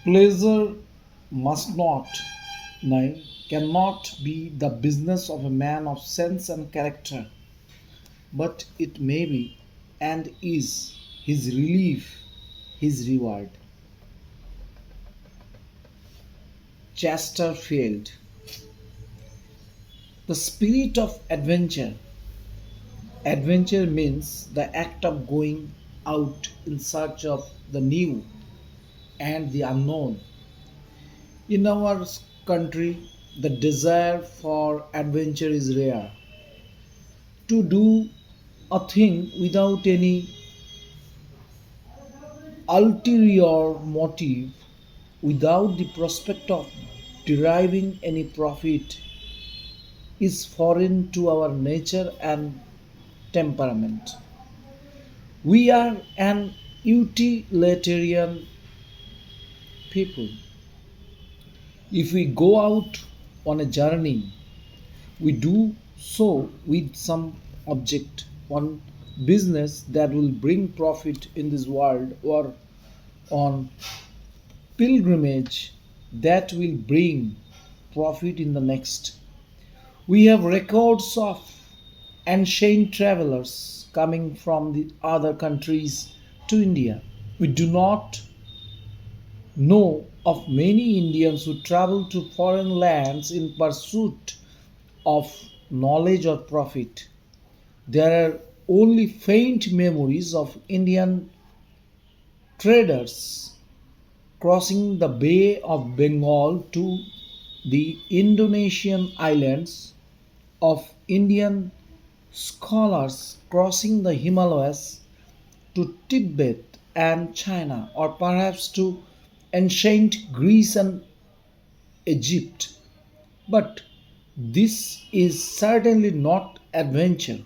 Pleasure must not, nay, cannot be the business of a man of sense and character, but it may be and is his relief, his reward. Chesterfield. The spirit of adventure. Adventure means the act of going out in search of the new and the unknown. In our country, the desire for adventure is rare. To do a thing without any ulterior motive, without the prospect of deriving any profit, is foreign to our nature and temperament. We are an utilitarian people. If we go out on a journey, we do so with some object, one business that will bring profit in this world, or on pilgrimage that will bring profit in the next. We have records of ancient travelers coming from the other countries to India. We do not know of many Indians who travel to foreign lands in pursuit of knowledge or profit. There are only faint memories of Indian traders crossing the Bay of Bengal to the Indonesian islands, of Indian scholars crossing the Himalayas to Tibet and China, or perhaps to ancient Greece and Egypt. But this is certainly not adventure,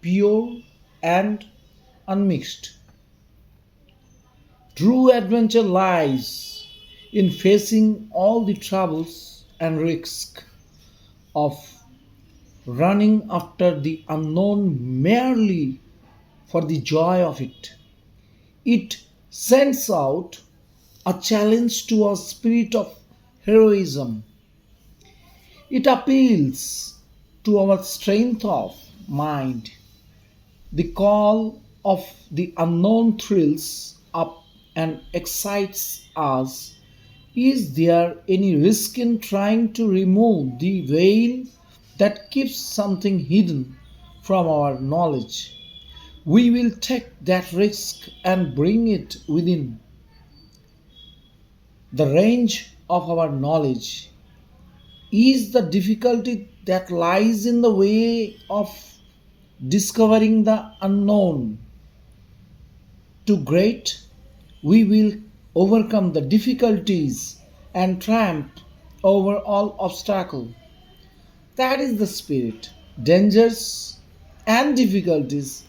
pure and unmixed. True adventure lies in facing all the troubles and risks of running after the unknown merely for the joy of it. It sends out a challenge to our spirit of heroism. It appeals to our strength of mind. The call of the unknown thrills up and excites us. Is there any risk in trying to remove the veil that keeps something hidden from our knowledge? We will take that risk and bring it within the range of our knowledge. Is the difficulty that lies in the way of discovering the unknown too great? We will overcome the difficulties and triumph over all obstacle. That is the spirit. Dangers and difficulties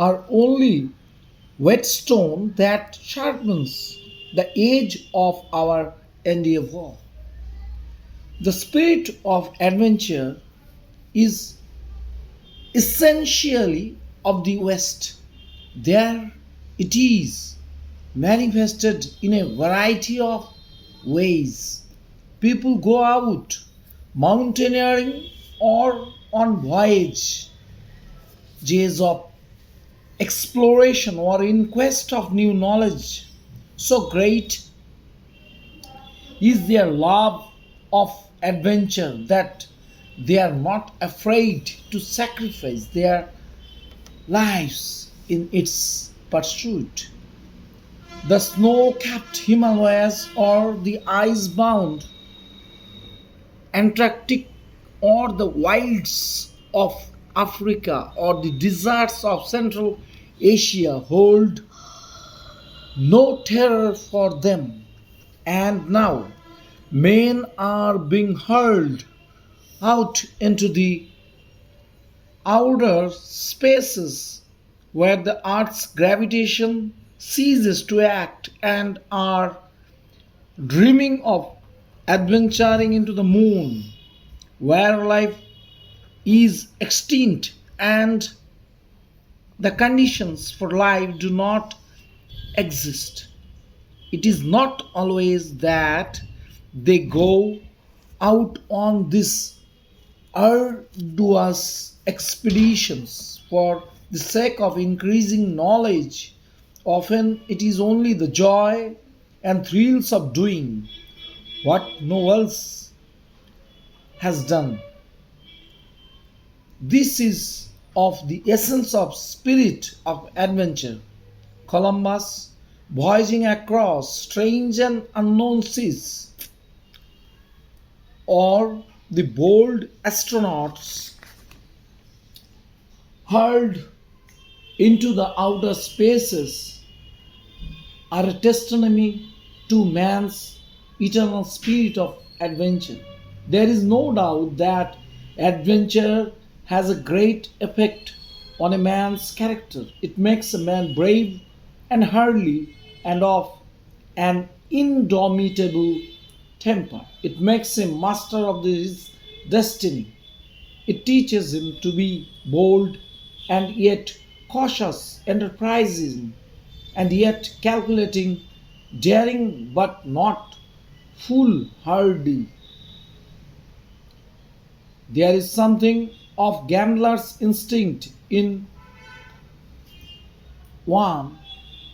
are only whetstone that sharpens the edge of our endeavor. The spirit of adventure is essentially of the West. There it is manifested in a variety of ways. People go out mountaineering or on voyages of exploration or in quest of new knowledge. So great is their love of adventure that they are not afraid to sacrifice their lives in its pursuit. The snow capped Himalayas or the ice bound Antarctic or the wilds of Africa or the deserts of Central Asia hold no terror for them. And now men are being hurled out into the outer spaces where the earth's gravitation ceases to act and are dreaming of adventuring into the moon where life is extinct and the conditions for life do not exist. It is not always that they go out on these arduous expeditions for the sake of increasing knowledge. Often it is only the joy and thrills of doing what no one else has done. This is of the essence of spirit of adventure. Columbus, voyaging across strange and unknown seas, or the bold astronauts hurled into the outer spaces, are a testimony to man's eternal spirit of adventure. There is no doubt that adventure has a great effect on a man's character. It makes a man brave and hardy and of an indomitable temper. It makes him master of his destiny. It teaches him to be bold and yet cautious, enterprising and yet calculating, daring but not foolhardy. There is something of gambler's instinct in one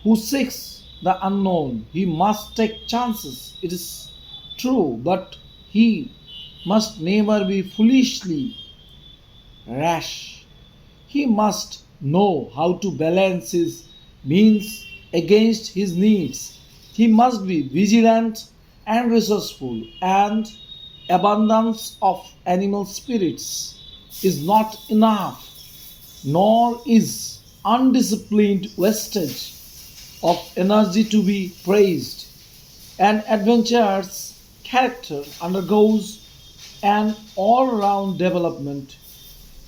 who seeks the unknown. He must take chances, it is true, but he must never be foolishly rash. He must know how to balance his means against his needs. He must be vigilant and resourceful, and abundance of animal spirits is not enough, nor is undisciplined wastage of energy to be praised. An adventurer's character undergoes an all round development.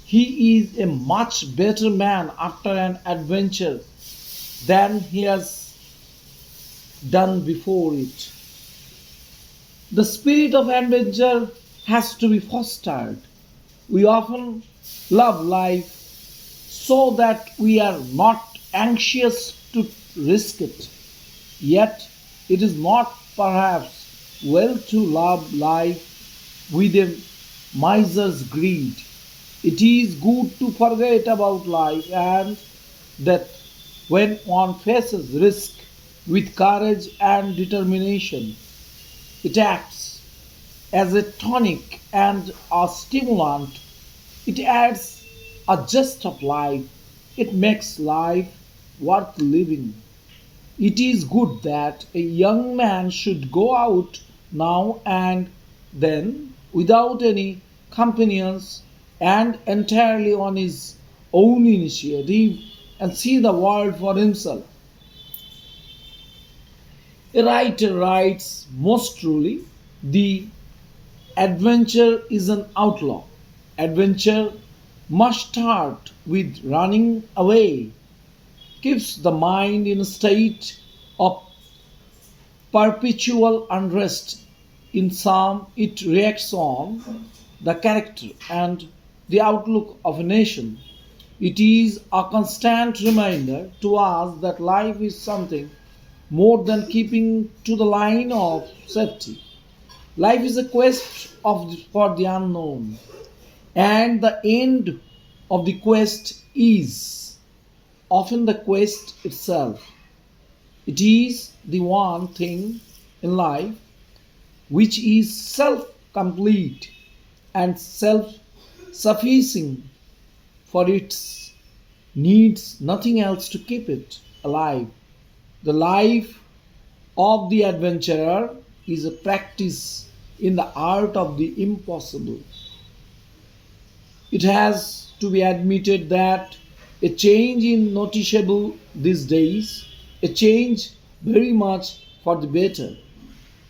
He is a much better man after an adventure than he has done before it. The spirit of adventure has to be fostered. We often love life so that we are not anxious to risk it. Yet, it is not perhaps well to love life with a miser's greed. It is good to forget about life and death when one faces risk with courage and determination. It acts as a tonic and a stimulant. It adds a zest of life. It makes life worth living. It is good that a young man should go out now and then without any companions and entirely on his own initiative and see the world for himself. A writer writes most truly, the adventure is an outlaw. Adventure must start with running away, keeps the mind in a state of perpetual unrest. In some, it reacts on the character and the outlook of a nation. It is a constant reminder to us that life is something more than keeping to the line of safety. Life is a quest for the unknown, and the end of the quest is often the quest itself. It is the one thing in life which is self complete and self sufficing, for it needs nothing else to keep it alive. The life of the adventurer is a practice in the art of the impossible. It has to be admitted that a change is noticeable these days, a change very much for the better.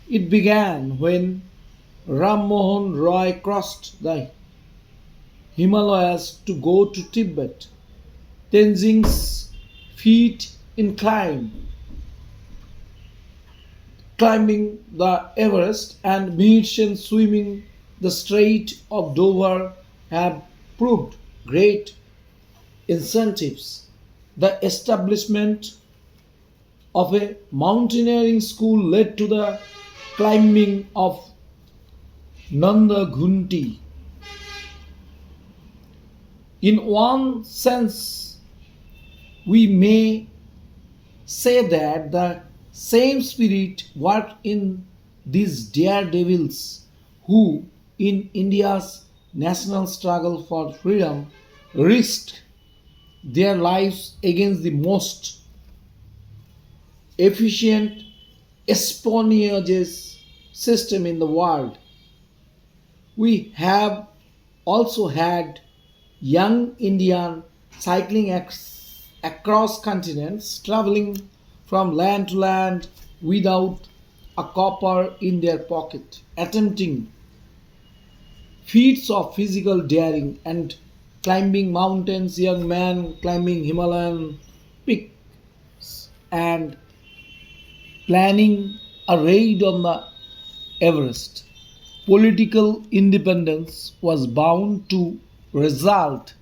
It began when Ram Mohan Roy crossed the Himalayas to go to Tibet. Tenzing's feet inclined, climbing the Everest, and Mihir swimming the Strait of Dover have proved great incentives. The establishment of a mountaineering school led to the climbing of Nanda Ghunti. In one sense, we may say that the same spirit worked in these daredevils who, in India's national struggle for freedom, risked their lives against the most efficient espionage system in the world. We have also had young Indian cycling across continents, traveling from land to land without a copper in their pocket, attempting feats of physical daring and climbing mountains, young men climbing Himalayan peaks and planning a raid on the Everest. Political independence was bound to result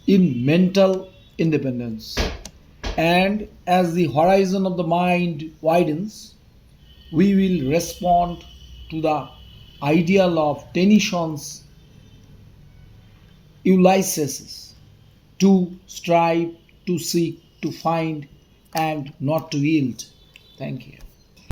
in mental independence. And as the horizon of the mind widens, we will respond to the ideal of Tennyson's Ulysses to strive, to seek, to find, and not to yield. Thank you.